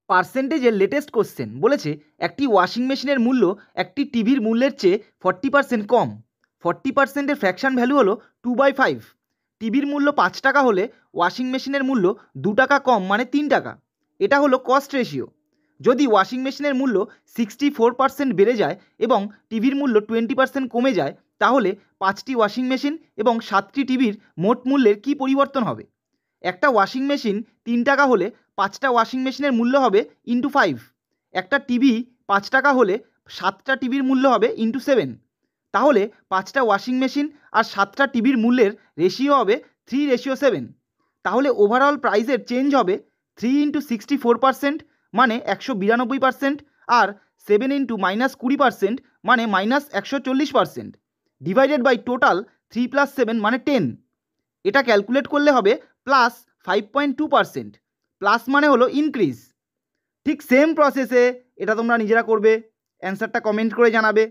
পার্সেন্টেজের latest question বলেছে একটি washing মেশিনের মূল্য একটি টিভির মূল্যের চেয়ে 40% কম। 40%-এর ফ্র্যাকশন ভ্যালু হলো 2/5। টিভির মূল্য 5 টাকা হলে ওয়াশিং মেশিনের মূল্য 2 টাকা কম মানে 3 টাকা। এটা হলো কস্ট রেশিও। যদি ওয়াশিং মেশিনের মূল্য 64% বেড়ে যায় এবং টিভির মূল্য 20% কমে যায়, তাহলে 5টি ওয়াশিং মেশিন এবং 7টি টিভির মোট মূল্যের কী পরিবর্তন হবে? একটা ওয়াশিং মেশিন 3 টাকা হলে 5টা ওয়াশিং মেশিনের মূল্য হবে ইন্টু 5। একটা টিভি 5 টাকা হলে 7টা টিভির মূল্য হবে ইন্টু 7। তাহলে 5টা ওয়াশিং মেশিন আর 7টা টিভির মূল্যের রেশিও হবে 3:7। তাহলে ওভারঅল প্রাইসের চেঞ্জ হবে 3 ইন্টু 64% মানে 192%, আর 7 ইন্টু -20% মানে -140%, ডিভাইডেড বাই টোটাল 3 + 7 মানে 10। এটা ক্যালকুলেট করলে হবে +5.2%। প্লাস মানে হলো ইনক্রিজ। ঠিক সেম প্রসেসে এটা তোমরা নিজেরা করবে, অ্যান্সারটা কমেন্ট করে জানাবে।